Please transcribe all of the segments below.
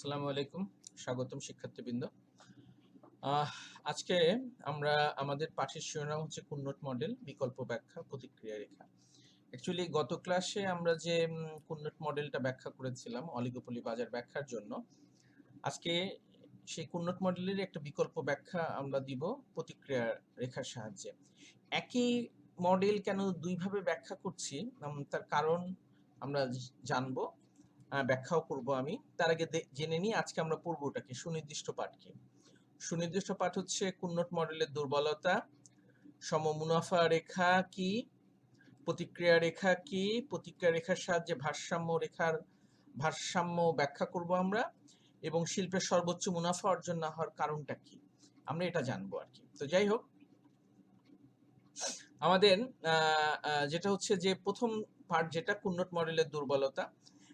আসসালামু আলাইকুম, স্বাগতম শিক্ষার্থীবৃন্দ। আহ, আজকে আমরা আমাদের পাঠের শিরোনাম হচ্ছে কুন্নট মডেল, বিকল্প ব্যাখ্যা, প্রতিক্রিয়া রেখা। অ্যাকচুয়ালি গত ক্লাসে আমরা যে কুন্নট মডেলটা ব্যাখ্যা করেছিলাম অলিগোপলি বাজার ব্যাখ্যার জন্য, আজকে সেই কুন্নট মডেলের একটা বিকল্প ব্যাখ্যা আমরা দিব প্রতিক্রিয়া রেখার সাহায্যে। একই মডেল কেন দুইভাবে ব্যাখ্যা করছি তার কারণ আমরা জানবো, ব্যাখ্যাও করব আমি। তার আগে জেনে নিই আজকে আমরা পড়বো ওটাকে, সুনির্দিষ্ট পাঠ কি। সুনির্দিষ্ট পাঠ হচ্ছে কুন্নট মডেলের দুর্বলতা, সমমুনাফা রেখা কি, প্রতিক্রিয়া রেখা কি, প্রতিক্রিয়া রেখার সাহায্যে ভারসাম্য ব্যাখ্যা করব আমরা, এবং শিল্পের সর্বোচ্চ মুনাফা অর্জন না হওয়ার কারণটা কি, আমরা এটা জানবো আর কি। তো যাই হোক, আমাদের যেটা হচ্ছে যে প্রথম পার্ট, যেটা কুন্নট মডেলের দুর্বলতা।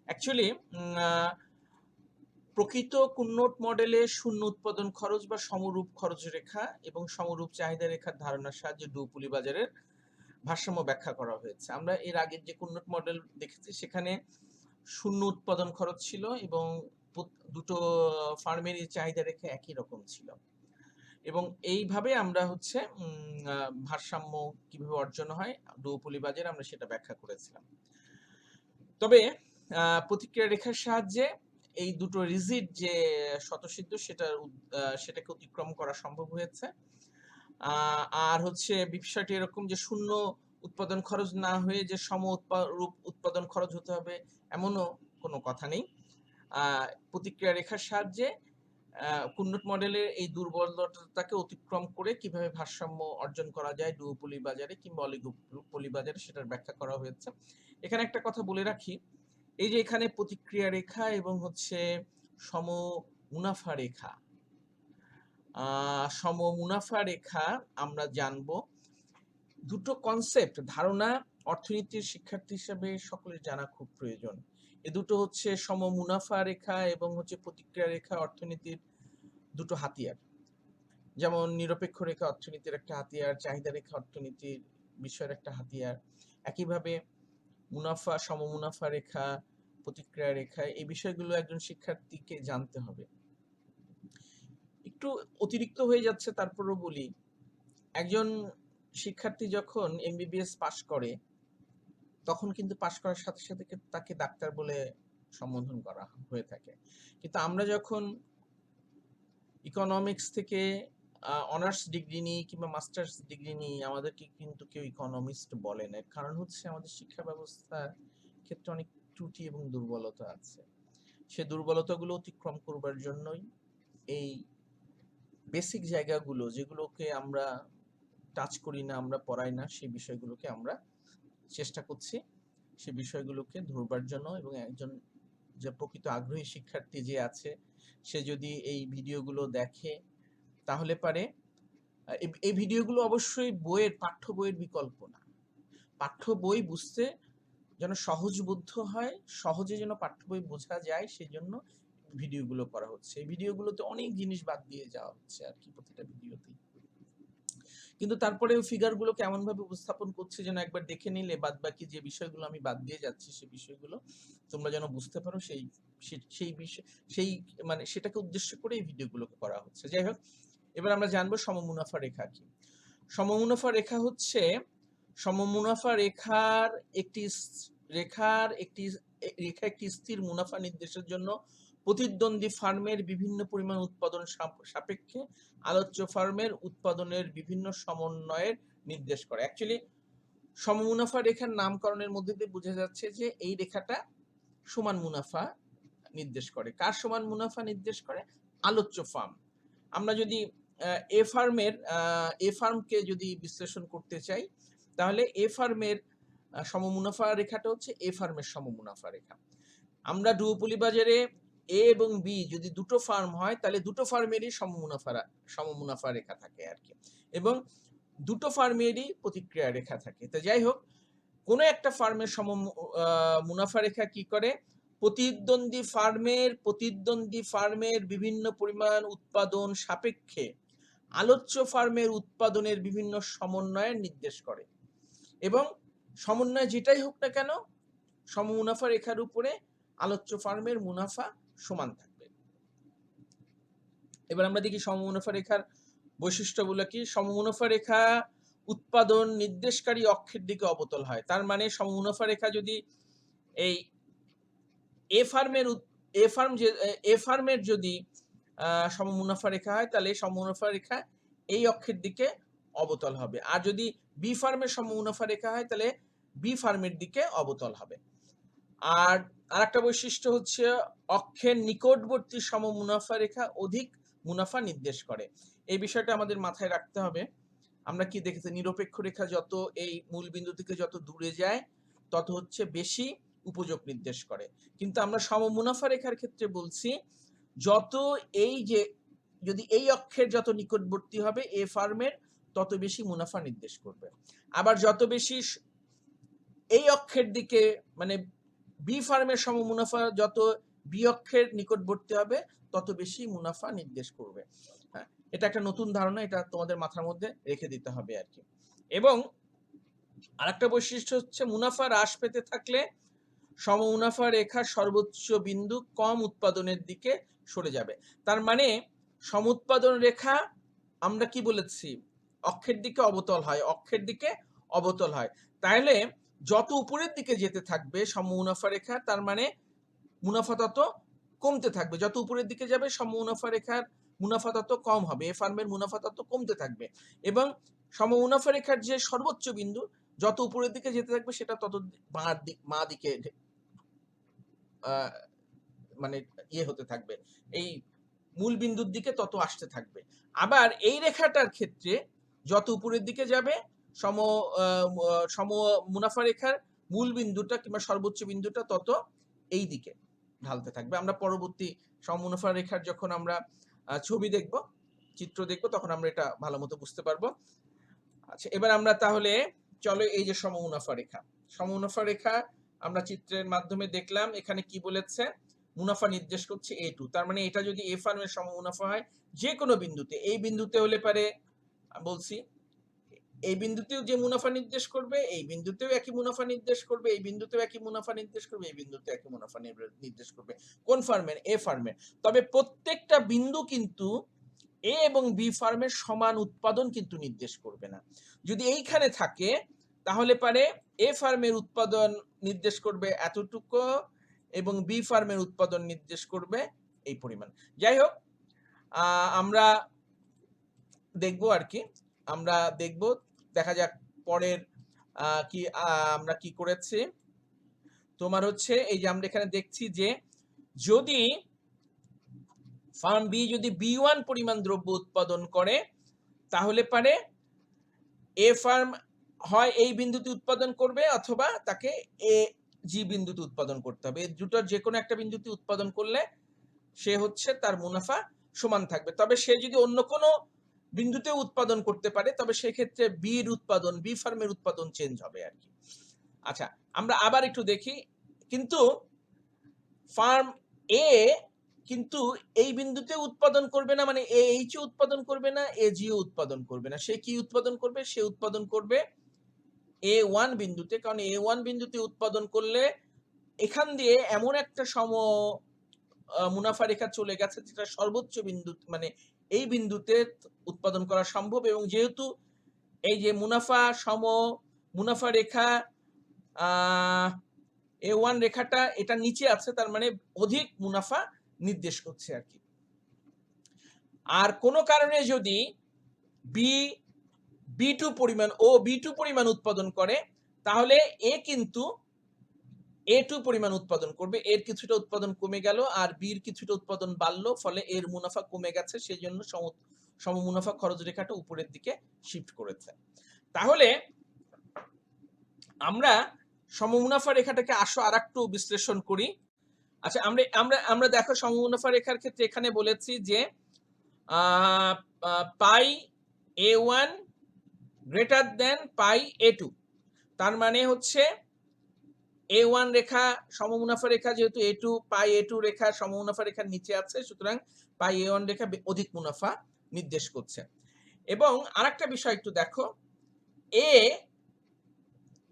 অ্যাকচুয়ালি প্রকৃত কুন্নট মডেলে শূন্য উৎপাদন খরচ বা সমরূপ খরচ রেখা এবং সমরূপ চাহিদা রেখার ধারণার সাহায্যে ডুওপলি বাজারের ভারসাম্য ব্যাখ্যা করা হয়েছে। আমরা এর আগের যে কুন্নট মডেল দেখেছি সেখানে শূন্য উৎপাদন খরচ ছিল এবং দুটো ফার্মেরই চাহিদা রেখা একই রকম ছিল, এবং এইভাবে আমরা হচ্ছে ভারসাম্য কিভাবে অর্জন হয় ডুওপলি বাজারে আমরা সেটা ব্যাখ্যা করেছিলাম। তবে প্রতিক্রিয়া রেখার সাহায্যে এই দুটো রিজিড যে স্বতঃসিদ্ধ সেটাকে অতিক্রম করা সম্ভব হয়েছে। আর হচ্ছে বিষয়টি এরকম যে শূন্য উৎপাদন খরচ না হয়ে যে সমরূপ উৎপাদন খরচ হতে হবে এমনও কোনো কথা নেই। প্রতিক্রিয়া রেখার সাহায্যে কুন্নট মডেলের এই দুর্বলতাকে অতিক্রম করে কিভাবে ভারসাম্য অর্জন করা যায় ডুওপলি বাজারে কিংবা অলিগোপলি বাজারে সেটার ব্যাখ্যা করা হয়েছে। এখানে একটা কথা বলে রাখি, এই যে এখানে প্রতিক্রিয়া রেখা এবং হচ্ছে সম মুনাফা রেখা, সম মুনাফা রেখা আমরা জানবো, দুটো কনসেপ্ট ধারণা অর্থনীতির শিক্ষার্থী হিসেবে সকলের জানা খুব প্রয়োজন। এ দুটো হচ্ছে সম মুনাফা রেখা এবং হচ্ছে প্রতিক্রিয়া রেখা অর্থনীতির দুটো হাতিয়ার। যেমন নিরপেক্ষ রেখা অর্থনীতির একটা হাতিয়ার, চাহিদা রেখা অর্থনীতির বিষয়ের একটা হাতিয়ার। একইভাবে মুনাফা, সমমুনাফা রেখা, প্রতিক্রিয়া রেখা, এই বিষয়গুলো একজন শিক্ষার্থীকে জানতে হবে। একটু অতিরিক্ত হয়ে যাচ্ছে, তারপরও বলি, একজন শিক্ষার্থী যখন এমবিবিএস পাশ করে তখন কিন্তু পাশ করার সাথে সাথে তাকে ডাক্তার বলে সম্বোধন করা হয়ে থাকে, কিন্তু আমরা যখন ইকোনমিক্স থেকে অনার্স ডিগ্রি নিই কিংবা মাস্টার্স ডিগ্রি নিই, আমাদেরকে কিন্তু কেউ ইকোনমিস্ট বলে না। কারণ হচ্ছে আমাদের শিক্ষা ব্যবস্থার ক্ষেত্রে অনেক ত্রুটি এবং দুর্বলতা আছে। সে দুর্বলতাগুলো অতিক্রম করবার জন্যই এই বেসিক জায়গাগুলো, যেগুলোকে আমরা টাচ করি না, আমরা পড়াই না, সেই বিষয়গুলোকে আমরা চেষ্টা করছি সেই বিষয়গুলোকে ধরবার জন্য। এবং একজন যে প্রকৃত আগ্রহী শিক্ষার্থী যে আছে, সে যদি এই ভিডিওগুলো দেখে তাহলে পারে, এই ভিডিওগুলো অবশ্যই পাঠ্য বইয়ের বিকল্প না। পাঠ্য বই বুঝতে যেন সহজবোধ্য হয়, সহজে যেন পাঠ্য বই বোঝা যায়, সেই জন্য ভিডিওগুলো করা হচ্ছে। এই ভিডিওগুলোতে অনেক জিনিস বাদ দিয়ে যাওয়া হচ্ছে আর কি, প্রতিটা ভিডিওতেই। কিন্তু তারপরেও ফিগারগুলো কেমন ভাবে উপস্থাপন করছে যেন একবার দেখে নিলে বাদ বাকি যে বিষয়গুলো আমি বাদ দিয়ে যাচ্ছি সেই বিষয়গুলো তোমরা যেন বুঝতে পারো, সেই বিষয়, সেই মানে সেটাকে উদ্দেশ্য করে এই ভিডিওগুলোকে করা হচ্ছে। যাই হোক, এবার আমরা জানবো সমমুনাফা রেখা কি। সমমুনাফা রেখা হচ্ছে সমমুনাফা রেখার একটি স্থির মুনাফা নির্দেশের জন্য প্রতিদ্বন্দ্বী ফার্মের বিভিন্ন পরিমাণ উৎপাদন সাপেক্ষে আলোচ্য ফার্মের উৎপাদনের বিভিন্ন সমন্বয়ের নির্দেশ করে। অ্যাকচুয়ালি সমমুনাফা রেখার নামকরণের মধ্যে দিয়ে বোঝা যাচ্ছে যে এই রেখাটা সমান মুনাফা নির্দেশ করে। কার সমান মুনাফা নির্দেশ করে? আলোচ্য ফার্ম। আমরা যদি এ ফার্মকে যদি বিশ্লেষণ করতে চাই, তাহলে এ ফার্মের সমমুনাফা রেখাটা হচ্ছে এ ফার্মের সমমুনাফা রেখা। আমরা ডুওপলি বাজারে এ এবং বি যদি দুটো ফার্ম হয়, তাহলে দুটো ফার্মেরই সমমুনাফা রেখা থাকে আর কি, এবং দুটো ফার্মেরই প্রতিক্রিয়া রেখা থাকে। তো যাই হোক, কোনো একটা ফার্মের মুনাফা রেখা কি করে? প্রতিদ্বন্দ্বী ফার্মের বিভিন্ন পরিমাণ উৎপাদন সাপেক্ষে আলোচ্য ফার্মের উৎপাদনের বিভিন্ন সমন্বয়ের নির্দেশ করে, এবং সমন্বয় যেটাই হোক না কেন সমমুনাফা রেখার উপরে আলোচ্য ফার্মের মুনাফা সমান থাকবে। এবার আমরা দেখি সমমুনাফা রেখার বৈশিষ্ট্যগুলো কি। সমমুনাফা রেখা উৎপাদন নির্দেশকারী অক্ষের দিকে অবতল হয়। তার মানে সমমুনাফা রেখা যদি এই এ ফার্মের যদি সমমুনাফা রেখা হয়, তাহলে সমমুনাফা রেখা এই অক্ষের দিকে অবতল হবে। আর যদি বি ফার্মের সমমুনাফা রেখা হয়, তাহলে বি ফার্মের দিকে অবতল হবে। আর আরেকটা বৈশিষ্ট্য হচ্ছে অক্ষের নিকটবর্তী সমমুনাফা রেখা অধিক মুনাফা নির্দেশ করে। এই বিষয়টা আমাদের মাথায় রাখতে হবে। আমরা কি দেখেছি, নিরপেক্ষ রেখা যত এই মূল বিন্দু থেকে যত দূরে যায় তত হচ্ছে বেশি উপযোগ নির্দেশ করে। কিন্তু আমরা সমমুনাফা রেখার ক্ষেত্রে বলছি যত এই যে যদি এই অক্ষের যত নিকটবর্তী হবে এ ফার্মের তত বেশি মুনাফা নির্দেশ করবে। আবার যত বেশি এই অক্ষের দিকে মানে বি ফার্মের সমমুনাফা যত বি অক্ষের নিকটবর্তী হবে তত বেশি মুনাফা নির্দেশ করবে। হ্যাঁ, এটা একটা নতুন ধারণা, এটা তোমাদের মাথার মধ্যে রেখে দিতে হবে আর কি। এবং আরেকটা বৈশিষ্ট্য হচ্ছে মুনাফা হ্রাস পেতে থাকলে সমমুনাফা রেখার সর্বোচ্চ বিন্দু কম উৎপাদনের দিকে সরে যাবে। তার মানে সমুৎপাদন রেখা আমরা কি বলেছি, অক্ষের দিকে অবতল হয়, অক্ষের দিকে অবতল হয়। তাহলে যত উপরের দিকে যেতে থাকবে সমমুনাফা রেখা, তার মানে মুনাফা তত কমতে থাকবে। যত উপরের দিকে যাবে সমমুনাফা রেখার মুনাফা তত কম হবে, এ ফার্মের মুনাফা তত কমতে থাকবে। এবং সমমুনাফা রেখার যে সর্বোচ্চ বিন্দু যত উপরের দিকে যেতে থাকবে সেটা তত বাঁ দিকে মানে ইয়ে হতে থাকবে, এই মূল বিন্দুর দিকে তত আসতে থাকবে। আবার এই রেখাটার ক্ষেত্রে যত উপরের দিকে যাবে সম মুনাফা রেখার মূল বিন্দুটা কিংবা সর্বোচ্চ বিন্দুটা তত এই দিকে ঢালতে থাকবে। আমরা পরবর্তী সমমুনাফা রেখার যখন আমরা ছবি দেখব, চিত্র দেখব, তখন আমরা এটা ভালো মতো বুঝতে পারবো। আচ্ছা, এবার আমরা তাহলে চলো এই যে সমমুনাফা রেখা, সমমুনাফা রেখা আমরা চিত্রের মাধ্যমে দেখলাম। এখানে কি বলেছে, মুনাফা নির্দেশ করছে A2। তার মানে এটা যদি এ ফার্মের সমমুনাফা হয় যে কোনো বিন্দুতে, এই বিন্দুতে হলে পারে বলছি এই বিন্দুতেও যে মুনাফা নির্দেশ করবে, এই বিন্দুতেও একই মুনাফা নির্দেশ করবে, এই বিন্দুতেও একই মুনাফা নির্দেশ করবে, এই বিন্দুতে একই মুনাফা নির্দেশ করবে। কোন ফার্মের? এ ফার্মের। তবে প্রত্যেকটা বিন্দু কিন্তু এ এবং বি ফার্মের সমান উৎপাদন কিন্তু নির্দেশ করবে না। যদি এইখানে থাকে তাহলে পারে এ ফার্মের উৎপাদন নির্দেশ করবে এতটুকু এবং বি ফার্মের উৎপাদন নির্দেশ করবে এই পরিমাণ। যাই হোক, আমরা দেখবো আর কি, আমরা দেখবো, দেখা যাক পরের কি আমরা কি করেছি। তোমার হচ্ছে এই যে আমরা এখানে দেখছি যে যদি ফার্ম বি যদি B1 পরিমাণ দ্রব্য উৎপাদন করে তাহলে পারে এ ফার্ম হয় এই বিন্দুতে উৎপাদন করবে অথবা তাকে এ জি বিন্দুতে উৎপাদন করতে হবে। এই দুটোর যে কোনো একটা বিন্দুতে উৎপাদন করলে সে হচ্ছে তার মুনাফা সমান থাকবে। তবে সে যদি অন্য কোনো বিন্দুতে উৎপাদন করতে পারে তবে সেক্ষেত্রে বির উৎপাদন, বি ফার্মের উৎপাদন চেঞ্জ হবে আর কি। আচ্ছা, আমরা আবার একটু দেখি, কিন্তু ফার্ম এ কিন্তু এই বিন্দুতে উৎপাদন করবে না, মানে এ এইচ উৎপাদন করবে না, এ জি উৎপাদন করবে না। সে কি উৎপাদন করবে? সে উৎপাদন করবে A1 বিন্দুতে। কারণ A1 বিন্দুতে উৎপাদন করলে এখান দিয়ে এমন একটা মুনাফা রেখা চলে গেছে যেটা সর্বোচ্চ বিন্দু, মানে এই বিন্দুতে উৎপাদন করা সম্ভব। এবং যেহেতু এই যে মুনাফা রেখা A1 রেখাটা এটা নিচে আছে, তার মানে অধিক মুনাফা নির্দেশ করছে আর কি। আর কোনো কারণে যদি B2 পরিমাণ উৎপাদন করে তাহলে এ কিন্তু A2 পরিমাণ উৎপাদন করবে। এর কিছুটা উৎপাদন কমে গেল আর বির কিছুটা উৎপাদন বাড়লো, ফলে এর মুনাফা কমে গেছে, সেই জন্য সমমুনাফা খরচ রেখাটা উপরের দিকে শিফট করেছে। তাহলে আমরা সমমুনাফা রেখাটাকে আরেকটু বিশ্লেষণ করি। আচ্ছা, আমরা দেখো সমমুনাফা রেখার ক্ষেত্রে এখানে বলেছি যে পাই A1 গ্রেটার দেন পাই A2। তার মানে হচ্ছে A1 রেখা সমমুনাফা রেখা, যেহেতু পাই A2 রেখা সমমুনাফা রেখার নিচে আছে, সুতরাং পাই A1 রেখা অধিক মুনাফা নির্দেশ করছে। এবং আরেকটা বিষয় একটু দেখো,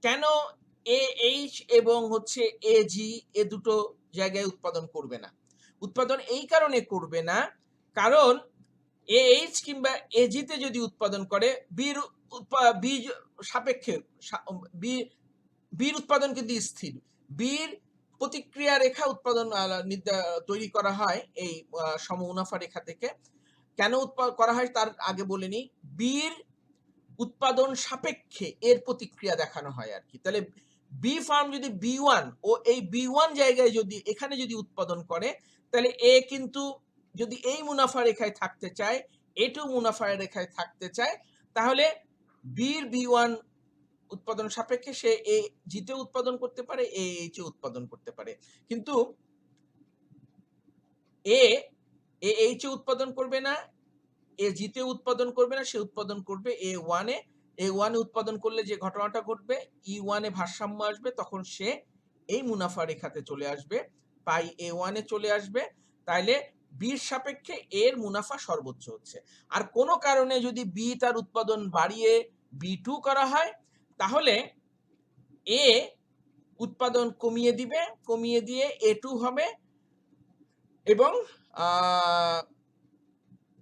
কেন AH এবং হচ্ছে AG এ দুটো জায়গায় উৎপাদন করবে না? উৎপাদন এই কারণে করবে না, কারণ AH কিংবা AG তে যদি উৎপাদন করে বি সাপেক্ষে বির উৎপাদন কিন্তু স্থির। বির প্রতিক্রিয়া রেখা উৎপাদন তৈরি করা হয় এই সম মুনাফা রেখা থেকে। কেন করা হয় তার আগে বলে নিই। বির উৎপাদন সাপেক্ষে এর প্রতিক্রিয়া দেখানো হয় আর কি। তাহলে বি ফার্ম যদি B1 ও এই B1 জায়গায় যদি এখানে যদি উৎপাদন করে, তাহলে এ কিন্তু যদি এই মুনাফা রেখায় থাকতে চায়, A2 মুনাফা রেখায় থাকতে চায়, তাহলে বির B1 উৎপাদন সাপেক্ষে সে AG তে উৎপাদন করতে পারে, AH এ উৎপাদন করতে পারে। কিন্তু AH এ উৎপাদন করবে না, AG তে উৎপাদন করবে না, সে উৎপাদন করবে A1 এ। A1 এ উৎপাদন করলে যে ঘটনাটা ঘটবে, E1 এ ভারসাম্য আসবে, তখন সে এই মুনাফা রেখাতে চলে আসবে, পাই A1 এ চলে আসবে। তাইলে বির সাপেক্ষে এর মুনাফা সর্বোচ্চ হচ্ছে। আর কোনো কারণে যদি বি তার উৎপাদন বাড়িয়ে B2 করা হয়, তাহলে এ উৎপাদন কমিয়ে দিবে, কমিয়ে দিয়ে A2 হবে, এবং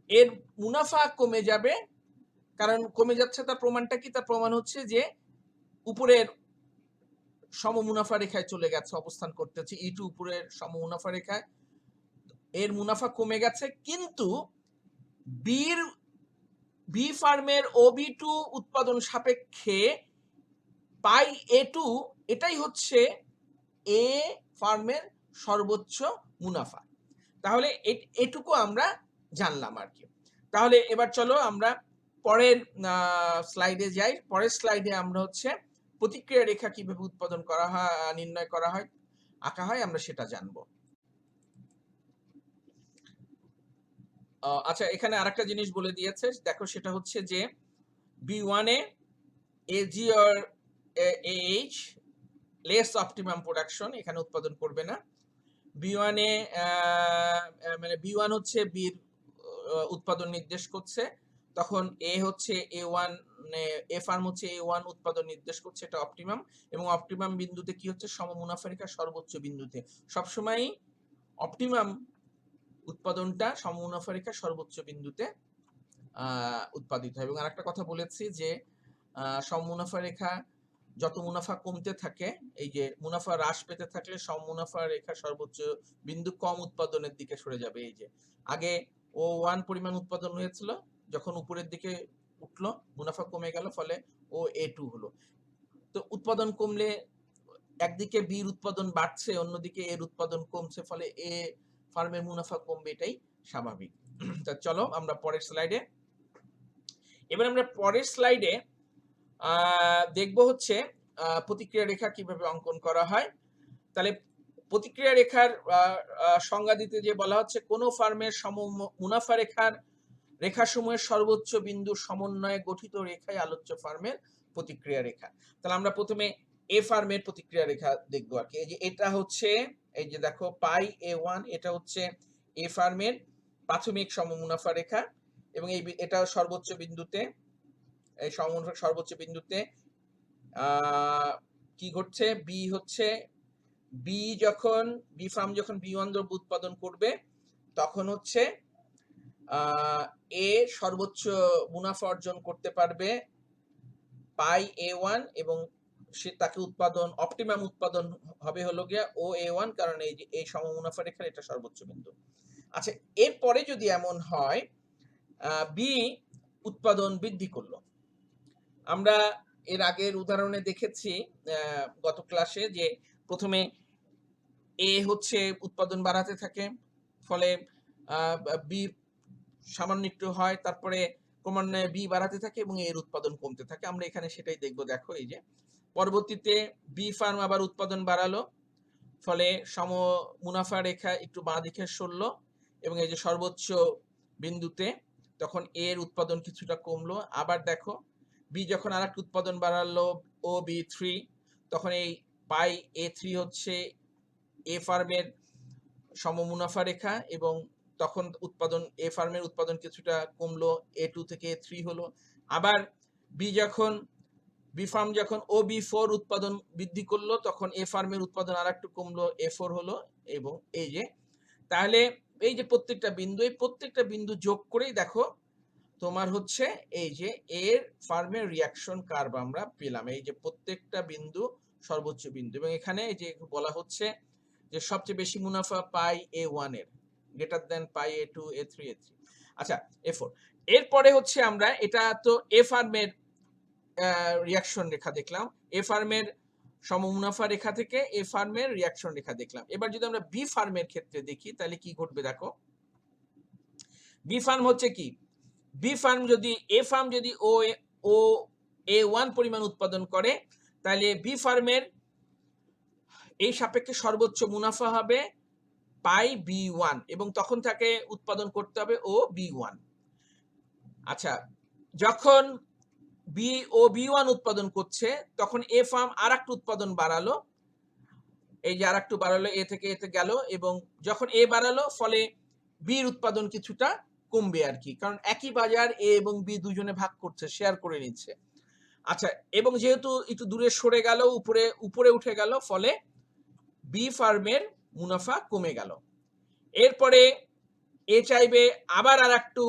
এর মুনাফা কমে যাবে। কারণ কমে যাচ্ছে তার প্রমাণটা কি? তার প্রমাণ হচ্ছে যে উপরের সম মুনাফা রেখায় চলে গেছে, অবস্থান করতেছে E2 উপরের সম মুনাফা রেখায়, এর মুনাফা কমে গেছে। কিন্তু বি ফার্মের OB2 উৎপাদন সাপেক্ষে পাই A2, এটাই হচ্ছে এ ফার্মের সর্বোচ্চ মুনাফা। তাহলে এটুকু আমরা জানলাম আর কি। তাহলে এবার চলো আমরা পরের স্লাইডে যাই। পরের স্লাইডে আমরা হচ্ছে প্রতিক্রিয়া রেখা কিভাবে উৎপাদন করা হয়, নির্ণয় করা হয়, আঁকা হয়, আমরা সেটা জানবো। আচ্ছা, এখানে আরেকটা জিনিস বলে দিয়েছে, দেখো, সেটা হচ্ছে যে B1 A AG or AH less optimum production, এখানে উৎপাদন করবে না। B1 এ মানে B1 হচ্ছে বির উৎপাদন নির্দেশ করছে, তখন এ হচ্ছে A1, এ ফার্ম হচ্ছে A1 উৎপাদন নির্দেশ করছে, এটা অপটিমাম। এবং অপটিমাম বিন্দুতে কি হচ্ছে? সম মুনাফা রেখা সর্বোচ্চ বিন্দুতে সবসময় অপটিমাম উৎপাদনটা সম মুনাফা রেখা সর্বোচ্চ বিন্দুতে উৎপাদিত হয়। এবং আরেকটা কথা বলেছি যে সম মুনাফা রেখা যত মুনাফা কমতে থাকে, এই যে মুনাফা হ্রাস পেতে থাকলে সম মুনাফা রেখা সর্বোচ্চ বিন্দু কম উৎপাদনের দিকে সরে যাবে। এই যে আগে O1 পরিমাণ উৎপাদন হয়েছিল, যখন উপরের দিকে উঠলো মুনাফা কমে গেল, ফলে A2 হলো। তো উৎপাদন কমলে একদিকে বির উৎপাদন বাড়ছে, অন্যদিকে এর উৎপাদন কমছে, ফলে এ ফার্মের মুনাফা কমবে, এটাই স্বাভাবিক। তা চলো আমরা পরের স্লাইডে। এবার আমরা পরের স্লাইডে দেখব হচ্ছে প্রতিক্রিয়া রেখা কিভাবে অঙ্কন করা হয়। তাহলে প্রতিক্রিয়া রেখার সংজ্ঞা দিতে যে বলা হচ্ছে, কোন ফার্মের সম মুনাফা রেখাসমূহের সর্বোচ্চ বিন্দু সমন্বয়ে গঠিত রেখাই আলোচ্য ফার্মের প্রতিক্রিয়া রেখা। তাহলে আমরা প্রথমে এ ফার্মের প্রতিক্রিয়া রেখা দেখবো আর কি। এই যে এটা হচ্ছে, এই যে দেখো পাই A1, এটা হচ্ছে এ ফার্মের প্রাথমিক সম মুনাফা রেখা, এবং এটা সর্বোচ্চ বিন্দুতে, এই সর্বোচ্চ বিন্দুতে কি ঘটছে? বি ফার্ম যখন B1 দ্রব্য উৎপাদন করবে, তখন হচ্ছে এ সর্বোচ্চ মুনাফা অর্জন করতে পারবে পাই A1, এবং সে তাকে অপটিমাম উৎপাদন হবে হলো গিয়া A1, কারণ এই সম মুনাফা রেখার এটা সর্বোচ্চ বিন্দু। আচ্ছা, এরপরে যদি এমন হয় বি উৎপাদন বৃদ্ধি করলো, আমরা এর আগের উদাহরণে দেখেছি গত ক্লাসে, যে প্রথমে এ হচ্ছে উৎপাদন বাড়াতে থাকে, ফলে বি সামান্য একটু হয়, তারপরে ক্রমান্বয়ে বি বাড়াতে থাকে এবং এর উৎপাদন কমতে থাকে। আমরা এখানে সেটাই দেখব। দেখো, এই যে পরবর্তীতে বি ফার্ম আবার উৎপাদন বাড়ালো, ফলে সম মুনাফা রেখা একটু বাঁ দিকে সরলো, এবং এই যে সর্বোচ্চ বিন্দুতে তখন এর উৎপাদন কিছুটা কমলো। আবার দেখো, বি যখন আরেকটু উৎপাদন বাড়ালো OB3, তখন এই পাই A3 হচ্ছে এ ফার্মের সম মুনাফা রেখা, এবং তখন এ ফার্মের উৎপাদন কিছুটা কমলো, A2 থেকে A3 হলো। আবার বি ফার্ম যখন OB4 উৎপাদন বৃদ্ধি করলো, তখন এ ফার্মের উৎপাদন আরেকটু কমলো, A4 হলো। এবং এই যে, তাহলে এই যে প্রত্যেকটা বিন্দু, এই প্রত্যেকটা বিন্দু যোগ করেই দেখো তোমার হচ্ছে এই যে এর ফার্মের রিয়াকশন কার্ভ আমরা পেলাম। এই যে প্রত্যেকটা বিন্দু সর্বোচ্চ বিন্দু, এবং এখানে এই যে বলা হচ্ছে যে সবচেয়ে বেশি মুনাফা পাই A1 এর, গ্রেটার দেন পাই A2 A3 A3। আচ্ছা, A4। এরপরে হচ্ছে আমরা এটা তো এ ফার্মের রিয়াকশন রেখা দেখলাম, এ ফার্মের সমমুনাফা রেখা থেকে এ ফার্মের রিয়াকশন রেখা দেখলাম। এবার যদি আমরা বি ফার্মের ক্ষেত্রে দেখি তাহলে কি ঘটবে দেখো। বি ফার্ম হচ্ছে কি, বি ফার্ম যদি এ ফার্ম যদি ও A1 পরিমাণ উৎপাদন করে, তাহলে বি ফার্মের এই সাপেক্ষে সর্বোচ্চ মুনাফা হবে পাই B1, এবং তখন তাকে উৎপাদন করতে হবে ও B1। আচ্ছা, যখন B1 উৎপাদন করছে তখন এ ফার্ম আরেকটু উৎপাদন বাড়ালো, এই যে আরেকটু বাড়ালো, এ থেকে এতে গেল, এবং যখন এ বাড়ালো ফলে বির উৎপাদন কিছুটা কমবে আর কি, কারণ একই বাজার এ এবং বি দুজনে ভাগ করছে, শেয়ার করে নিচ্ছে। আচ্ছা, এবং যেহেতু একটু দূরে সরে গেল, উপরে উঠে গেল, ফলে বি ফার্মের মুনাফা কমে গেল। এরপরে এ চাইবে আবার আর একটু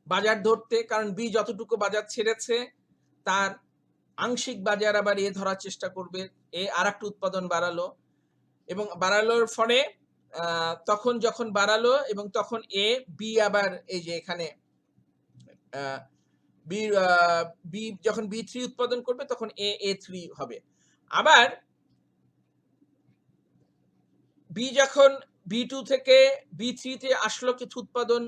বাজার ধরতে, কারণ বি যতটুকু বাজার ছেড়েছে তার আংশিক বাজার আবার এ ধরার চেষ্টা করবে, এ আর একটু উৎপাদন বাড়ালো, এবং বাড়ালোর ফলে তখন যখন বাড়ালো এবং তখন এ বি আবার এই যে এখানে বি যখন B3 উৎপাদন করবে তখন A3 হবে। আবার বি যখন B2 থেকে B3 তে আসলো, কিছু উৎপাদন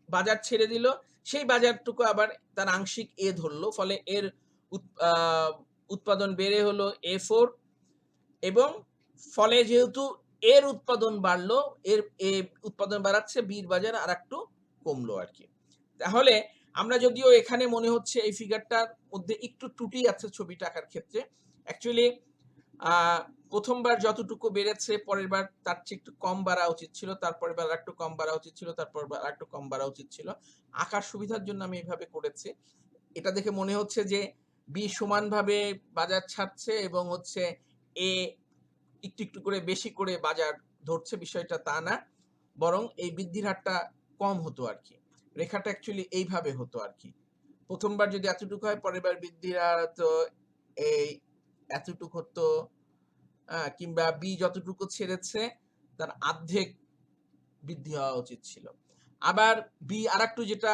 বাজার ছেড়ে দিল, সেই বাজারটুকু আবার তার আংশিক এ ধরলো, ফলে এর উৎপাদন বেড়ে হলো A4, এবং ফলে যেহেতু এর উৎপাদন বাড়লো, এর উৎপাদন বাড়াচ্ছে, বির বাজার আর একটু কমলো আর কি। তাহলে আমরা যদিও এখানে মনে হচ্ছে এই ফিগারটার মধ্যে একটু ত্রুটি আছে ছবিটা আঁকার ক্ষেত্রে, অ্যাকচুয়ালি প্রথমবার যতটুকু বেড়েছে পরের বার তার চেয়ে একটু কম বাড়া উচিত ছিল, তারপরের বার একটু কম বাড়া উচিত ছিল, তারপর আর একটু কম বাড়া উচিত ছিল। আঁকার সুবিধার জন্য আমি এইভাবে করেছি। এটা দেখে মনে হচ্ছে যে বি সমানভাবে বাজার ছাড়ছে এবং হচ্ছে এ একটু একটু করে বেশি করে বাজার ধরছে, বিষয়টা তা না, বরং এই বৃদ্ধির হারটা কম হতো আর কি। রেখাটা অ্যাকচুয়ালি এইভাবে হতো আর কি, প্রথমবার যদি এতটুকু হয় পরের বার বৃদ্ধির হার তো এই এতটুকু হতো, কিংবা বি যতটুকু ছেড়েছে তার অর্ধেক বৃদ্ধি হওয়া উচিত ছিল। আবার বি আরেকটু যেটা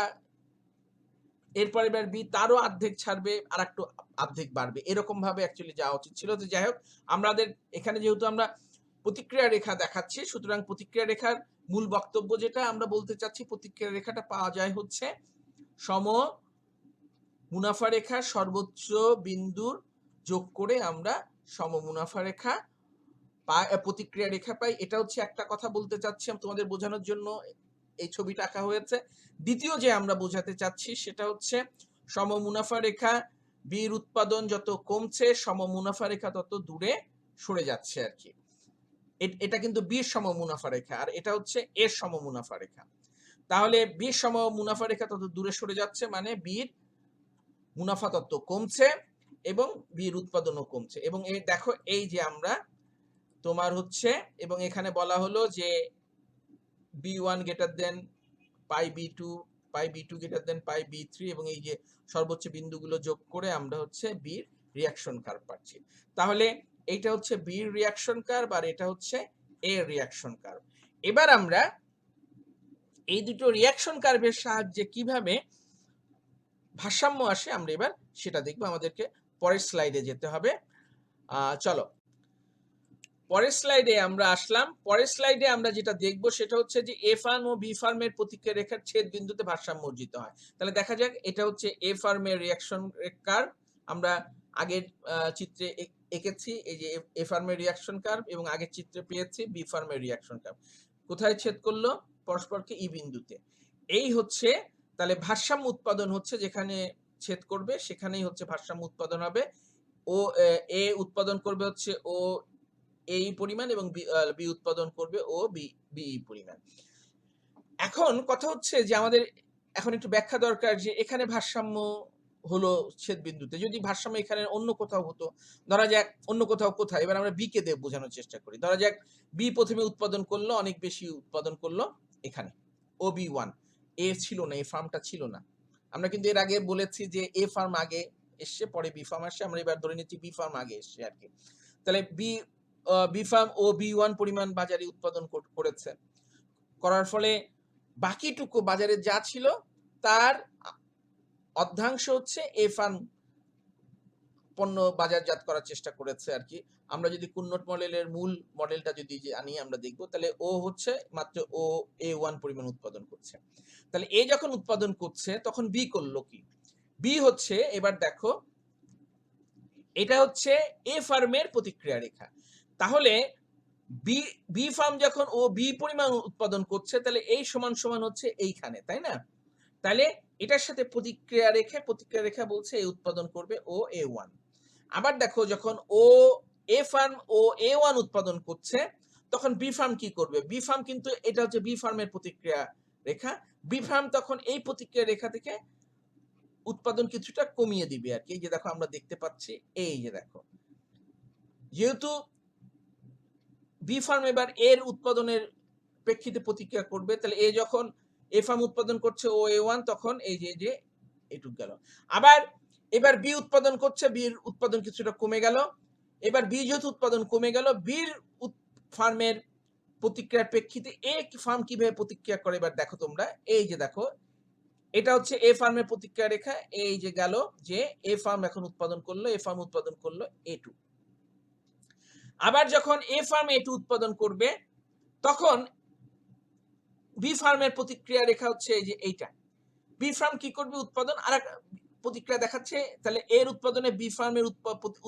এরপরে এবার বি তারও অর্ধেক ছাড়বে, আর একটু অর্ধেক বাড়বে, এরকম ভাবে অ্যাকচুয়ালি যাওয়া উচিত ছিল। তো যাই হোক, আমাদের এখানে যেহেতু আমরা প্রতিক্রিয়া রেখা দেখাচ্ছি, সুতরাং প্রতিক্রিয়া রেখার মূল বক্তব্য যেটা আমরা বলতে চাচ্ছি, প্রতিক্রিয়া রেখাটা পাওয়া যায় হচ্ছে সম মুনাফা রেখা সর্বোচ্চ বিন্দুর যোগ করে আমরা সম মুনাফা রেখা প্রতিক্রিয়া রেখা পাই। এটা হচ্ছে একটা কথা বলতে চাচ্ছি তোমাদের বোঝানোর জন্য এই ছবিটা আঁকা হয়েছে। দ্বিতীয় যে আমরা বোঝাতে চাচ্ছি সেটা হচ্ছে সম মুনাফা রেখা বির উৎপাদন যত কমছে সম মুনাফা রেখা তত দূরে সরে যাচ্ছে আর কি। এটা কিন্তু বির সম মুনাফা রেখা, আর এটা হচ্ছে এর সম মুনাফা রেখা। তাহলে বির সম মুনাফা রেখা তত দূরে সরে যাচ্ছে, মানে বির মুনাফা তত কমছে এবং বির উৎপাদনও কমছে। এবং এই দেখো, এই যে আমরা তোমার হচ্ছে, এবং এখানে বলা হলো যে B1 গ্রেটার দেন পাই B2, পাই B2 গ্রেটার দেন পাই B3, এবং এই যে সর্বোচ্চ বিন্দুগুলো যোগ করে আমরা হচ্ছে বির রিয়াকশন কার্ভ পাচ্ছি। তাহলে এইটা হচ্ছে বির রিয়াকশন কার্ভ, আর এটা হচ্ছে এর রিয়াকশন কার্ভ। এবার আমরা এই দুটো রিয়াকশন কার্ভের সাহায্যে কিভাবে ভারসাম্য আসে আমরা এবার সেটা দেখবো। আমাদেরকে পরের স্লাইডে যেতে হবে। চলো পরের স্লাইডে আমরা আসলাম। পরের স্লাইডে আমরা যেটা দেখবো সেটা হচ্ছে যে এ ফার্ম ও বি ফার্মের প্রতিক্রিয়া রেখার ছেদ বিন্দুতে ভারসাম্য অর্জিত হয়। তাহলে দেখা যাক, এটা হচ্ছে এ ফার্মের রিয়াকশন কার্ভ, আমরা আগের চিত্রে এঁকেছি এই যে এ ফার্মের রিয়াকশন কার্ভ, এবং আগের চিত্রে পেয়েছি বি ফার্মের রিয়াকশন কার্ভ। কোথায় ছেদ করলো? পরস্পরকে ই বিন্দুতে। এই হচ্ছে তাহলে ভারসাম্য উৎপাদন হচ্ছে যেখানে ছেদ করবে সেখানেই হচ্ছে ভারসাম্য উৎপাদন হবে। ও এ উৎপাদন করবে হচ্ছে ও এই পরিমাণ, এবং বি উৎপাদন করবে ও বি পরিমাণ। এখন কথা হচ্ছে যে আমাদের এখন একটু ব্যাখ্যা দরকার যে এখানে ভারসাম্য হলো ছেদ বিন্দুতে। যদি ভারসাম্য এখানে অন্য কোথাও হতো, ধরা যাক অন্য কোথাও কোথায়, এবার আমরা বি কে দিয়ে বোঝানোর চেষ্টা করি। ধরা যাক বি প্রথমে উৎপাদন করলো, অনেক বেশি উৎপাদন করলো এখানে ও বি ওয়ান, এ ছিল না, এ ফার্মটা ছিল না। আমরা কিন্তু এর আগে বলেছি যে এ ফার্ম আগে এসছে, পরে বি ফার্ম আসছে, আমরা এবার ধরে নিচ্ছি বি ফার্ম আগে এসছে আর কি। তাহলে বি ফার্ম ও বি ওয়ান পরিমাণ বাজারে উৎপাদন করেছে, করার ফলে বাকিটুকু বাজারে যা ছিল তার অর্ধাংশ হচ্ছে এ ফার্ম পণ্য বাজারজাত করার চেষ্টা করেছে আর কি। আমরা যদি কুন্নট মডেলের মূল মডেলটা যদি আনি আমরা দেখব, তাহলে ও হচ্ছে মাত্র ও এ ওয়ান পরিমাণ উৎপাদন করছে। তাহলে এ যখন উৎপাদন করছে তখন বি করলো কি, বি হচ্ছে, এবার দেখো এটা হচ্ছে এ ফার্মের প্রতিক্রিয়া রেখা। তাহলে বি বি ফার্ম যখন ও বি পরিমাণ উৎপাদন করছে, তাহলে এই সমান সমান হচ্ছে এইখানে, তাই না? তাহলে এটার সাথে প্রতিক্রিয়া রেখা বলছে এই উৎপাদন করবে ও এ ওয়ান। আবার দেখো যখন ও এ ফার্ম ও এ ওয়ান উৎপাদন করছে, তখন বি ফার্ম কি করবে, বি ফার্ম কিন্তু এটা হচ্ছে বি ফার্মের প্রতিক্রিয়া রেখা, বি ফার্ম তখন এই প্রতিক্রিয়া রেখা থেকে উৎপাদন কিছুটা কমিয়ে দিবে আর কি। এই যে দেখো আমরা দেখতে পাচ্ছি, এই যে দেখো, যেহেতু বি ফার্ম এবার এর উৎপাদনের প্রেক্ষিতে প্রতিক্রিয়া করবে, তাহলে এ যখন এ ফার্ম উৎপাদন করছে ও এ ওয়ান, তখন এই যে এটুক গেল। আবার এবার বি উৎপাদন করছে, বির উৎপাদন কিছুটা কমে গেল। এবার বি যেহেতু উৎপাদন কমে গেল, বির ফার্মের প্রতিক্রিয়ার প্রেক্ষিতে এ ফার্ম কিভাবে প্রতিক্রিয়া করে এবার দেখো তোমরা, এই যে দেখো এটা হচ্ছে এ ফার্মের প্রতিক্রিয়া রেখা, এই যে গেল যে এ ফার্ম এখন উৎপাদন করলো, এ ফার্ম উৎপাদন করলো এ টু। আবার যখন এ ফার্ম এ টু উৎপাদন করবে, তখন বি ফার্মের প্রতিক্রিয়া রেখা হচ্ছে এই যে এইটা, বি ফার্ম কি করবে, উৎপাদন আর প্রতিক্রিয়া দেখাচ্ছে, তাহলে এর উৎপাদনে বি ফার্মের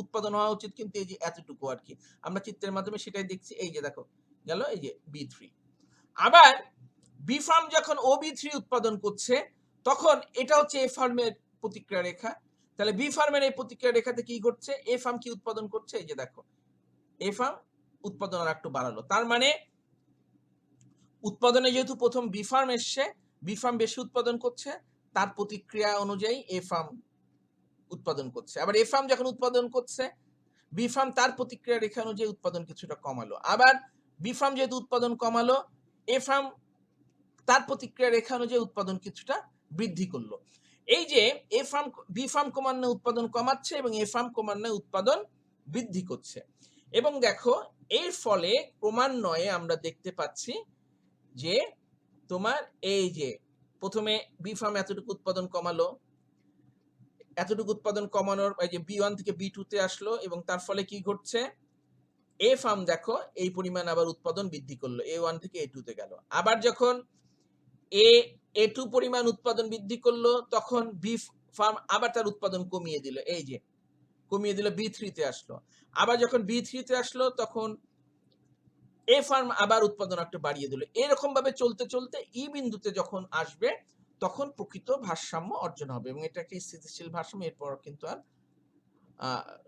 উৎপাদন হওয়া উচিত কিন্তু এই যে এতটুকু আর কি। আমরা চিত্রের মাধ্যমে সেটাই দেখছি, এই যে দেখো গেল এই যে বি থ্রি। আবার বি ফার্ম যখন ও বি থ্রি উৎপাদন করছে, তখন এটা হচ্ছে এ ফার্মের প্রতিক্রিয়া রেখা। তাহলে বি ফার্মের এই প্রতিক্রিয়া রেখাতে কি ঘটছে, এ ফার্ম কি উৎপাদন করছে, এই যে দেখো এ ফার্ম উৎপাদন আর একটু বাড়ালো। তার মানে উৎপাদনে যেহেতু প্রথম বি ফার্ম এসছে, বি ফার্ম বেশি উৎপাদন করছে, তার প্রতিক্রিয়া অনুযায়ী এ ফার্ম উৎপাদন করছে। আবার এ ফার্ম যখন উৎপাদন করছে, বি ফার্ম তার প্রতিক্রিয়া রেখা অনুযায়ী উৎপাদন কিছুটা কমালো। আবার বি ফার্ম যেহেতু উৎপাদন কমালো, এ ফার্ম তার প্রতিক্রিয়া রেখা অনুযায়ী উৎপাদন কিছুটা বৃদ্ধি করলো। এই যে এ ফার্ম বি ফার্ম ক্রমান্বয়ে উৎপাদন কমাচ্ছে এবং এ ফার্ম ক্রমান্বয়ে উৎপাদন বৃদ্ধি করছে। এবং দেখো এর ফলে ক্রমান্বয়ে আমরা দেখতে পাচ্ছি যে তোমার এই যে প্রথমে বি ফার্ম এতটুকু উৎপাদন কমালো, এতটুকু উৎপাদন কমানোর এই যে বি ওয়ান থেকে বি টু তে আসলো, এবং তার ফলে কি ঘটছে, এ ফার্ম দেখো এই পরিমাণ আবার উৎপাদন বৃদ্ধি করলো, এ ওয়ান থেকে এ টু তে গেল। আবার যখন এ টু পরিমাণ উৎপাদন বৃদ্ধি করলো, তখন বি ফার্ম আবার তার উৎপাদন কমিয়ে দিল, এই যে কমিয়ে দিল, বি থ্রি তে আসলো। আবার যখন বি থ্রি তে আসলো, তখন এ ফার্ম আবার উৎপাদন একটু বাড়িয়ে দিল। এরকম ভাবে চলতে চলতে ই বিন্দুতে যখন আসবে, তখন প্রকৃত ভারসাম্য অর্জন হবে এবং এটা একটা স্থিতিশীল ভারসাম্য, এরপর কিন্তু আর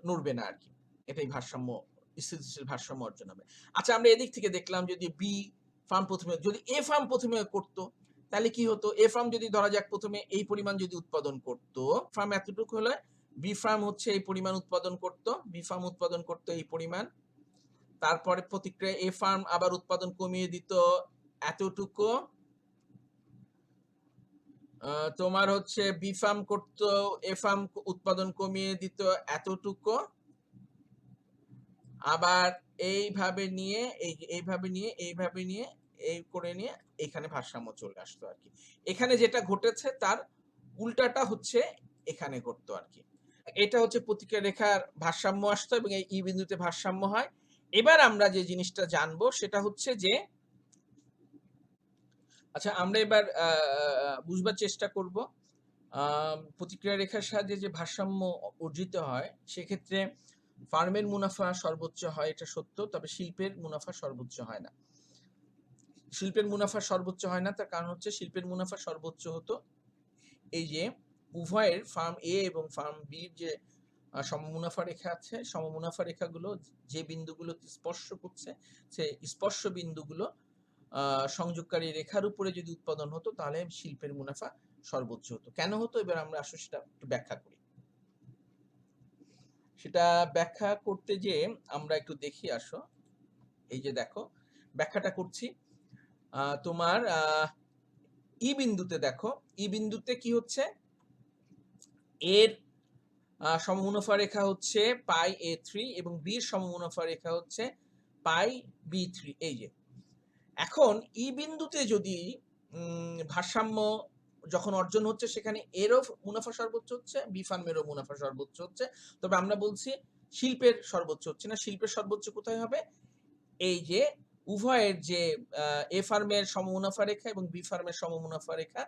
নড়বে না আর কি। এটাই ভারসাম্য, স্থিতিশীল ভারসাম্য অর্জন হবে। আচ্ছা, আমরা এদিক থেকে দেখলাম যদি বি ফার্ম প্রথমে, যদি এ ফার্ম প্রথমে করতো তাহলে কি হতো, এ ফার্ম যদি ধরা যাক প্রথমে এই পরিমাণ যদি উৎপাদন করতো, ফার্ম এতটুকু হলে বি ফার্ম হচ্ছে এই পরিমাণ উৎপাদন করতো, বি ফার্ম উৎপাদন করতো এই পরিমাণ, তারপরে প্রতিক্রিয়া এ ফার্ম আবার উৎপাদন কমিয়ে দিত এতটুকু, তোমার হচ্ছে বি ফার্ম করতো, এ ফার্ম উৎপাদন কমিয়ে দিত এতটুকু, আবার এইভাবে নিয়ে এইভাবে নিয়ে এই করে নিয়ে এখানে ভারসাম্য চলে আসতো আর কি। এখানে যেটা ঘটেছে তার উল্টাটা হচ্ছে এখানে ঘটতো আর কি। এটা হচ্ছে প্রতিক্রিয়া রেখার ভারসাম্য আসতো এবং এই ই বিন্দুতে ভারসাম্য হয়। এবার আমরা যে জিনিসটা জানবো সেটা হচ্ছে যে, আচ্ছা আমরা এবার বুঝবার চেষ্টা করব প্রতিক্রিয়া রেখার সাহায্যে যে ভারসাম্য অর্জিত হয়, সেক্ষেত্রে ফার্মের মুনাফা সর্বোচ্চ হয়, এটা সত্য, তবে শিল্পের মুনাফা সর্বোচ্চ হয় না। শিল্পের মুনাফা সর্বোচ্চ হয় না, তার কারণ হচ্ছে শিল্পের মুনাফা সর্বোচ্চ হতো এই যে উভয়ের, ফার্ম এ এবং ফার্ম বির যে সমমুনাফা রেখা আছে, সমমুনাফা রেখাগুলো যে বিন্দুগুলো স্পর্শ করছে, সেই স্পর্শ বিন্দুগুলো সংযোগকারী রেখার উপরে যদি উৎপাদন হতো, তাহলে শিল্পের মুনাফা সর্বোচ্চ হতো। কেন হতো, এবার আমরা আসলে সেটা একটু ব্যাখ্যা করি। সেটা ব্যাখ্যা করতে যেয়ে আমরা একটু দেখি আসো। এই যে দেখো, ব্যাখ্যাটা করছি। তোমার ই বিন্দুতে দেখো, ই বিন্দুতে কি হচ্ছে, এর সমমুনাফা রেখা হচ্ছে পাই a3 এবং বির সমমুনাফা রেখা হচ্ছে পাই b3। এই যে এখন ই বিন্দুতে যদি ভারসাম্য যখন অর্জন হচ্ছে, সেখানে এরও মুনাফা সর্বোচ্চ হচ্ছে, বি ফার্মেরও মুনাফা সর্বোচ্চ হচ্ছে। তবে আমরা বলছি শিল্পের সর্বোচ্চ হচ্ছে না। শিল্পের সর্বোচ্চ কোথায় হবে? এই যে উভয়ের যে এ ফার্মের সমমুনাফা রেখা এবং বি ফার্মের সমমুনাফা রেখা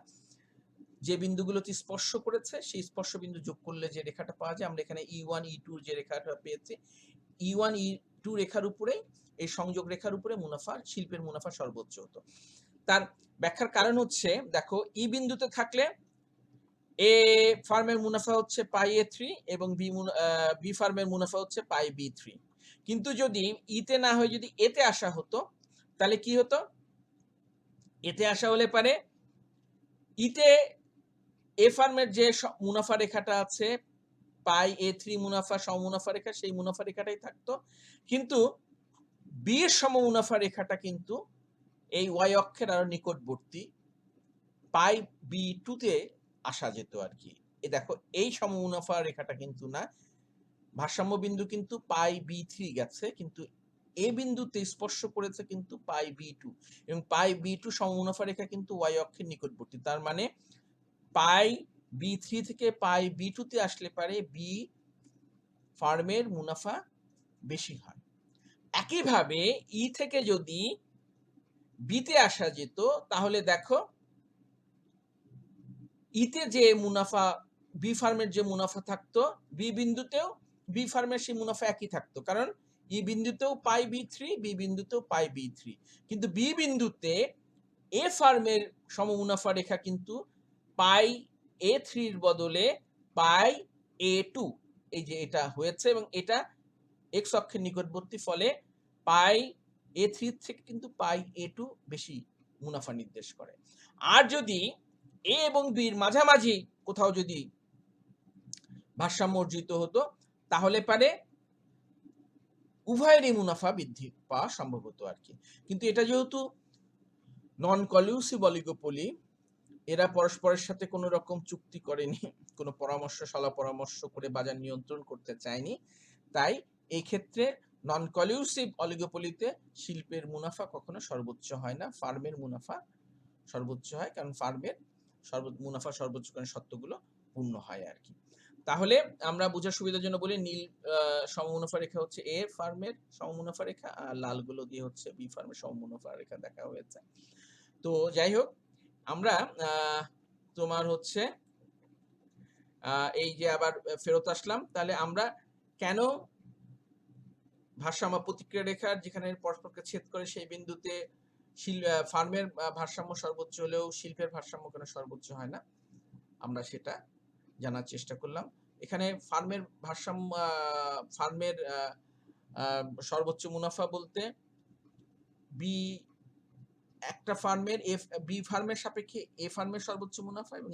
যে বিন্দুগুলোতে স্পর্শ করেছে, সেই স্পর্শ বিন্দু যোগ করলে যে রেখাটা পাওয়া যায়, আমরা এখানে E1 E2 যে রেখাটা পেয়েছি, E1 E2 রেখার উপরে, এই সংযোগ রেখার উপরে মুনাফা, শিল্পের মুনাফা সর্বোচ্চ হতো। তার ব্যাখ্যার কারণ হচ্ছে, দেখো ই বিন্দুতে থাকলে এ ফার্মের মুনাফা হচ্ছে পাই A3 এবং বি ফার্মের মুনাফা হচ্ছে পাই B3। কিন্তু যদি ইতে না হয়ে যদি এতে আসা হতো, তাহলে কি হতো? এতে আসা হলে পারে ইতে এ ফার্মের যে মুনাফা রেখাটা আছে পাই A3 মুনাফা সমমুনাফা রেখা, সেই মুনাফা রেখাটাই থাকতো। কিন্তু বি এর সমমুনাফা রেখাটা কিন্তু এই ওয়াই অক্ষের আরো নিকটবর্তী পাই B2 তে আসা যেত আর কি। দেখো এই সমমুনাফা রেখাটা কিন্তু না, ভারসাম্য বিন্দু কিন্তু পাই B3 গেছে, কিন্তু এ বিন্দুতে স্পর্শ করেছে কিন্তু পাই B2, এবং পাই B2 সমমুনাফা রেখা কিন্তু ওয়াই অক্ষের নিকটবর্তী। তার মানে পাই B3 থেকে পাই B2 তে আসলে পারে বি ফার্মের মুনাফা বেশি হয়। একইভাবে ই থেকে যদি বিতে আসা যেত, তাহলে দেখো ইতে যে মুনাফা, বি ফার্মের যে মুনাফা থাকতো, বি বিন্দুতেও বি ফার্মের সেই মুনাফা একই থাকতো, কারণ ই বিন্দুতেও পাই B3, বি বিন্দুতেও পাই B3। কিন্তু বি বিন্দুতে এ ফার্মের সমমুনাফা রেখা কিন্তু পাই A3 এর বদলে পাই A2, এই যে এটা হয়েছে, এবং এটা এক্স অক্ষের নিকটবর্তী, ফলে পাই A3 থেকে কিন্তু পাই A2 বেশি মুনাফা নির্দেশ করে। আর যদি এ এবং বির মাঝামাঝি কোথাও যদি ভারসাম্য অর্জিত হতো, তাহলে পারে উভয়েরই মুনাফা বৃদ্ধি পাওয়া সম্ভব হতো আর কি। কিন্তু এটা যেহেতু নন কলিউসিভ অলিগোপলি, এরা পরস্পরের সাথে কোনো রকম চুক্তি করেনি, কোনো সলা পরামর্শ করে বাজার নিয়ন্ত্রণ করতে চায়নি, তাই এই ক্ষেত্রে নন কলিউসিভ অলিগোপলিতে শিল্পের মুনাফা কখনো সর্বোচ্চ হয় না, ফার্মের মুনাফা সর্বোচ্চ হয়, কারণ ফার্মের মুনাফা সর্বোচ্চকরণ শর্তগুলো পূর্ণ হয় আর কি। তাহলে আমরা বোঝার সুবিধার জন্য বলি, নীল সমমুনাফা রেখা হচ্ছে এ ফার্মের সমমুনাফা রেখা, আর লালগুলো দিয়ে হচ্ছে বি ফার্মের সমমুনাফা রেখা দেখা হয়েছে। তো যাই হোক, আমরা তোমার হচ্ছে এই যে আবার ফেরত আসলাম, তাহলে আমরা কেন ভারসাম্য প্রতিক্রিয়া রেখার যেখানে পরস্পরকে ছেদ করে সেই বিন্দুতে ফার্মের ভারসাম্য সর্বোচ্চ হলেও শিল্পের ভারসাম্য কেন সর্বোচ্চ হয় না, আমরা সেটা জানার চেষ্টা করলাম। এখানে ফার্মের ভারসাম্য, ফার্মের সর্বোচ্চ মুনাফা বলতে বি একটা ফার্মের বি ফার্মের সাপেক্ষে এ ফার্মের সর্বোচ্চ মুনাফা, এবং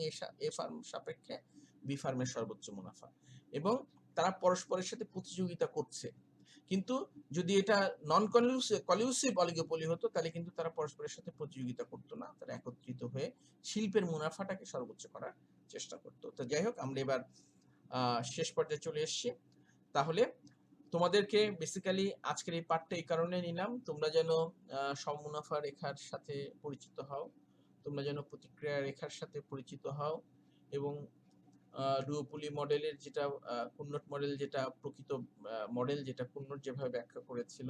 এ ফার্ম সাপেক্ষে বি ফার্মের সর্বোচ্চ মুনাফা, এবং তারা পরস্পরের সাথে প্রতিযোগিতা করছে। কিন্তু যদি এটা নন কলিউসিভ অলিগোপলি হতো, তাহলে কিন্তু তারা পরস্পরের সাথে প্রতিযোগিতা করতো না, তারা একত্রিত হয়ে শিল্পের মুনাফাটাকে সর্বোচ্চ করার চেষ্টা করতো। তো যাই হোক, আমরা এবার শেষ পর্যায়ে চলে এসেছি। তাহলে তোমাদেরকে বেসিক্যালি আজকের এই পাঠটা এই কারণে নিলাম, তোমরা যেন সমমুনাফা রেখার সাথে পরিচিত হও, তোমরা যেন প্রতিক্রিয়া রেখার সাথে পরিচিত হও, এবং ডুওপলি মডেলের যেটা কুন্নট মডেল, যেটা প্রকৃত মডেল, যেটা কুন্নট যেভাবে ব্যাখ্যা করেছিল,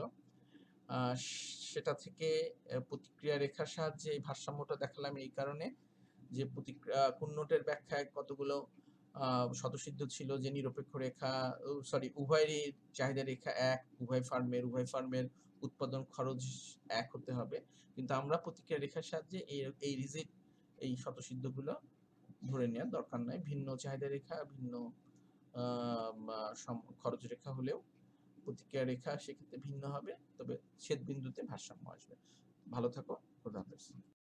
সেটা থেকে প্রতিক্রিয়া রেখার সাহায্যে এই ভারসাম্যটা দেখালাম এই কারণে যে কুন্নটের ব্যাখ্যায় কতগুলো স্বতঃসিদ্ধ ছিল যে নিরপেক্ষ রেখা, উভয়েরই চাহিদা রেখা এক, উভয় ফার্মের উৎপাদন খরচ এক হতে হবে। কিন্তু আমরা প্রতিক্রিয়া রেখার সাহায্যে এই রিজিড এই স্বতঃসিদ্ধগুলো ধরে নেওয়ার দরকার নাই। ভিন্ন চাহিদা রেখা, ভিন্ন খরচ রেখা হলেও প্রতিক্রিয়া রেখা সেক্ষেত্রে ভিন্ন হবে, তবে ছেদ বিন্দুতে ভারসাম্য আসবে। ভালো থাকো, খোদা হাফেজ।